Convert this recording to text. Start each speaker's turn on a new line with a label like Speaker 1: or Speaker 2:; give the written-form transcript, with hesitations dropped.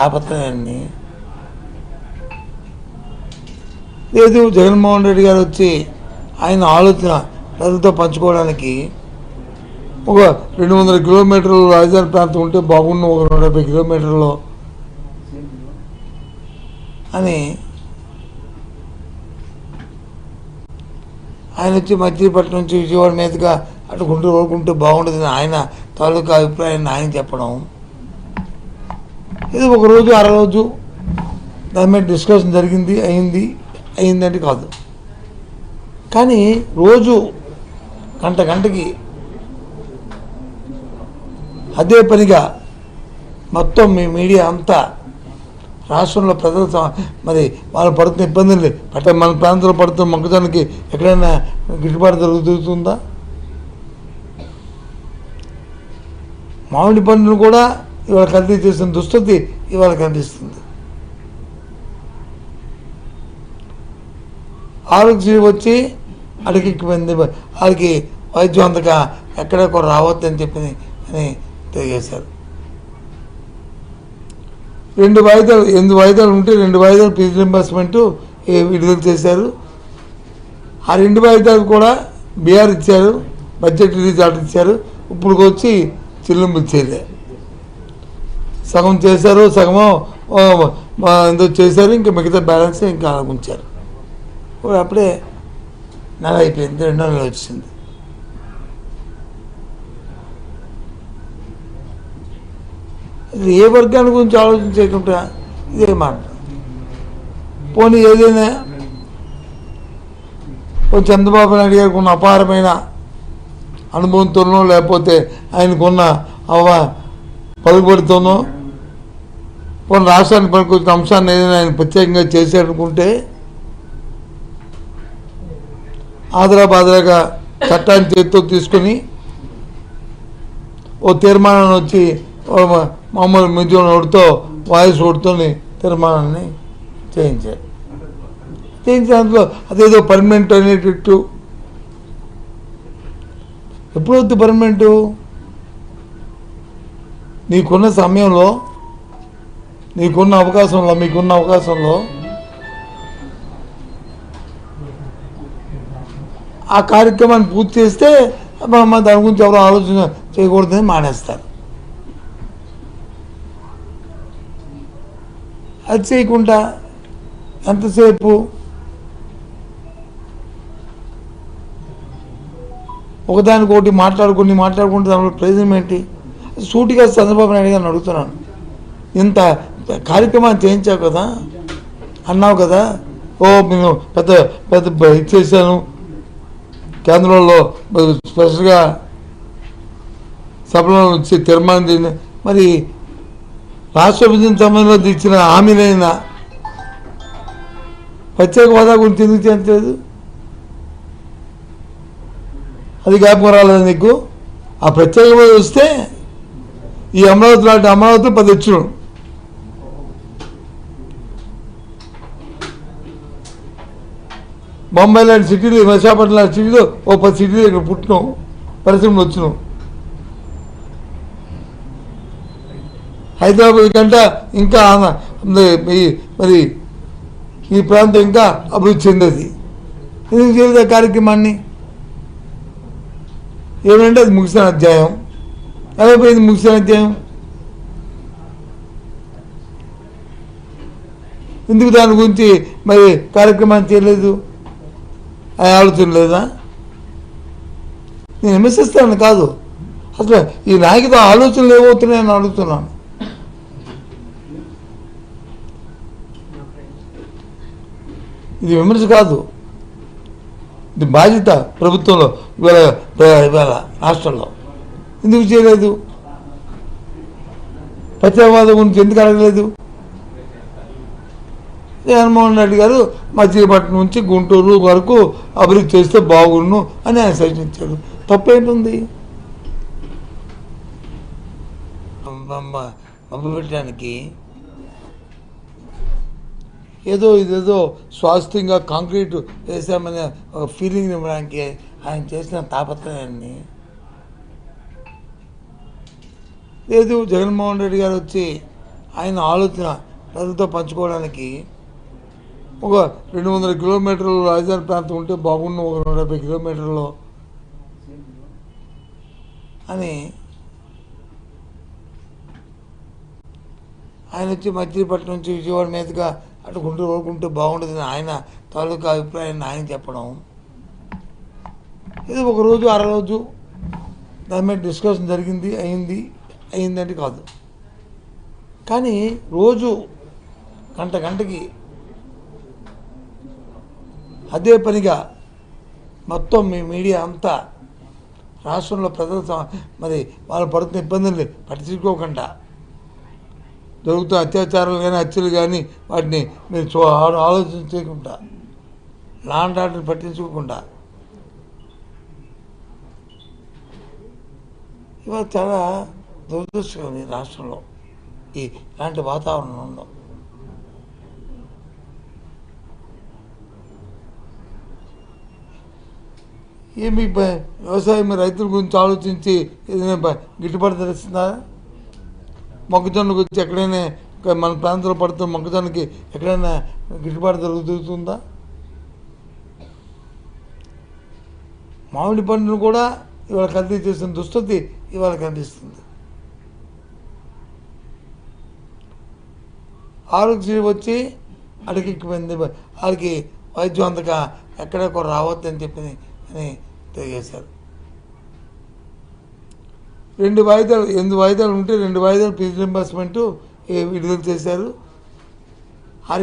Speaker 1: తాపత్రయాన్ని లేదు. జగన్మోహన్ రెడ్డి గారు వచ్చి ఆయన ఆలోచన ప్రజలతో పంచుకోవడానికి ఒక 200 కిలోమీటర్లు రాజధాని ప్రాంతం ఉంటే బాగున్న, ఒక 170 కిలోమీటర్లో అని ఆయన వచ్చి మచిలీపట్నం నుంచి విజయవాడ మీదుగా అటు గుంటూరు వరకు ఉంటే బాగుంటుందని ఆయన తాలూకా అభిప్రాయాన్ని ఆయన చెప్పడం, ఇది ఒకరోజు అరరోజు దాని మీద డిస్కషన్ జరిగింది, అయిందంటే కాదు. కానీ రోజు గంటకి అదే పనిగా మొత్తం మీ మీడియా అంతా రాష్ట్రంలో ప్రజలు మరి వాళ్ళు పడుతున్న ఇబ్బందులు మన ప్రాంతంలో పడుతున్న మొక్కజొన్నకి ఎక్కడైనా గిట్టుబాటు జరుగుతుందా? మామిడి పండును కూడా ఇవాళ కల్తీ చేసిన దుస్థితి ఇవాళ కనిపిస్తుంది. ఆరోగ్యశ్రీ వచ్చి అడిగిపోయింది, వాళ్ళకి వైద్యం అంతగా ఎక్కడ కూడా రావద్దని చెప్పి అని తెలియజేశారు. 2 వాయిదాలు 8 వాయిదాలు ఉంటే 2 వాయిదాలు ఫీజు రింబర్స్మెంట్ విడుదల చేశారు. ఆ 2 వాయిదాలు కూడా బీఆర్ ఇచ్చారు, బడ్జెట్ రిలీజ్ ఆర్డర్ ఇచ్చారు. ఇప్పుడు వచ్చి చెల్లింపులు చేయలే, సగం చేశారు, సగము ఏదో చేశారు, ఇంకా మిగతా బ్యాలెన్స్ ఇంకా ఉంచారు. అప్పుడే నెల అయిపోయింది, 2వ నెల వచ్చింది. ఇది ఏ వర్గాన్ని గురించి ఆలోచన చేయకుండా ఇదే మాట. పోనీ ఏదైనా చంద్రబాబు నాయుడు గారికి ఉన్న అపారమైన అనుభవంతోనో లేకపోతే ఆయనకున్న పలుకుబడితోనో పోనీ రాష్ట్రానికి పనికొచ్చిన అంశాన్ని ఏదైనా ఆయన ప్రత్యేకంగా చేశాడనుకుంటే ఆదరాబాదరాగా చట్టాన్ని చేతితో తీసుకొని ఓ తీర్మానాన్ని వచ్చి మామూలు మిద్యం ఓటుతో వాయిస్ ఓటుతో తీర్మానాన్ని చేయించారు. దాంట్లో అదేదో పర్మనెంట్ అనేటట్టు ఎప్పుడవుతుంది పర్మనెంటు? నీకున్న సమయంలో, మీకున్న అవకాశంలో ఆ కార్యక్రమాన్ని పూర్తి చేస్తే దాని గురించి ఎవరు ఆలోచన చేయకూడదని మానేస్తారు. అది చేయకుండా ఎంతసేపు ఒకదానికొకటి మాట్లాడుకుంటే దానిలో ప్రయోజనం ఏంటి? సూటిగా చంద్రబాబు నాయుడు గారిని అడుగుతున్నాను. ఇంత కార్యక్రమాన్ని చేయించావు కదా, అన్నావు కదా, నేను పెద్ద ఇచ్చేసాను, కేంద్రంలో స్పెషల్గా సభలో వచ్చి తీర్మానం చేసిన, మరి రాష్ట్ర విభజన సమయంలో ఇచ్చిన హామీలైనా ప్రత్యేక హోదా గురించి ఎందుకు చేయట్లేదు? అది జ్ఞాపకం రాలేదు నీకు? ఆ ప్రత్యేక హోదా వస్తే ఈ అమరావతి లాంటి అమరావతి 10 వచ్చును. బొంబాయి లాంటి సిటీలు, విశాఖపట్నం లాంటి సిటీలో ఓ 10 సిటీలు ఇక్కడ పుట్టినాం, పరిశ్రమలు వచ్చినాం. హైదరాబాద్ కంటే ఇంకా మరి ఈ ప్రాంతం ఇంకా అభివృద్ధి చెందేది. ఎందుకు చేయలేదు ఆ కార్యక్రమాన్ని? ఏమంటే అది ముగిసిన అధ్యాయం. ఎలా పోయింది ముగిసిన అధ్యాయం? ఎందుకు దాని గురించి మరి కార్యక్రమాన్ని చేయలేదు? ఆ ఆలోచన లేదా? నేను విమర్శిస్తాను కాదు, అసలు ఈ నాయకుడు ఆలోచనలు ఏమవుతున్నాయని అడుగుతున్నాను. ఇది విమర్శ కాదు, ఇది బాధ్యత ప్రభుత్వంలో. ఇవాళ రాష్ట్రంలో ఎందుకు చేయలేదు? ప్రత్యేకవాదం గురించి ఎందుకు అడగలేదు? జగన్మోహన్ రెడ్డి గారు మచిలీపట్నం నుంచి గుంటూరు వరకు అభివృద్ధి చేస్తే బాగుండు అని ఆయన సూచించారు. తప్పేంటుంది? పంపబెట్టడానికి ఇదేదో స్వాస్థ్యంగా కాంక్రీట్ వేసామనే ఒక ఫీలింగ్ ఇవ్వడానికి ఆయన చేసిన తాపత్రయాన్ని లేదు. జగన్మోహన్ రెడ్డి గారు వచ్చి ఆయన ఆలోచన ప్రజలతో పంచుకోవడానికి ఒక 200 కిలోమీటర్లు రాజధాని ప్రాంతం ఉంటే బాగుండు, ఒక 170 కిలోమీటర్లో అని ఆయన వచ్చి మచిలీపట్నం నుంచి విజయవాడ మీదుగా అటు గుంటూరు వరకు ఉంటే బాగుంటుందని ఆయన తాలూకా అభిప్రాయాన్ని ఆయన చెప్పడం, ఇది ఒక రోజు అర రోజు దాని మీద డిస్కషన్ జరిగింది, అయిందంటే కాదు. కానీ రోజు గంటకి అదే పనిగా మొత్తం మీ మీడియా అంతా రాష్ట్రంలో ప్రజలు మరి వాళ్ళు పడుతున్న ఇబ్బందుల్ని పట్టించుకోకుండా, జరుగుతున్న అత్యాచారాలు కానీ హత్యలు కానీ వాటిని మీరు ఆలోచించకుండా, లా అండ్ ఆర్డర్ని పట్టించుకోకుండా ఇవాళ చాలా దురదృష్టం ఈ రాష్ట్రంలో ఇలాంటి వాతావరణంలో. ఏమి వ్యవసాయం రైతుల గురించి ఆలోచించి ఏదైనా గిట్టుబాటు తెలుస్తుందా? మొక్కజొన్న గురించి ఎక్కడైనా మన ప్రాంతంలో పడుతున్న మొక్కజొన్నకి ఎక్కడైనా గిట్టుబాటు జరుగుతుందా? మామిడి పండును కూడా ఇవాళ కల్తీ చేసిన దుస్థితి ఇవాళ కనిపిస్తుంది. ఆరోగ్యశ్రీ వచ్చి అడిగిపోయింది, వాళ్ళకి వైద్యం అంతగా ఎక్కడెక్కడ రావద్దని చెప్పి అని తెలియజేశారు. 2 వాయిదాలు 8 వాయిదాలు ఉంటే 2 వాయిదాలు ఫీజు రింబర్స్మెంట్ విడుదల చేశారు. ఆ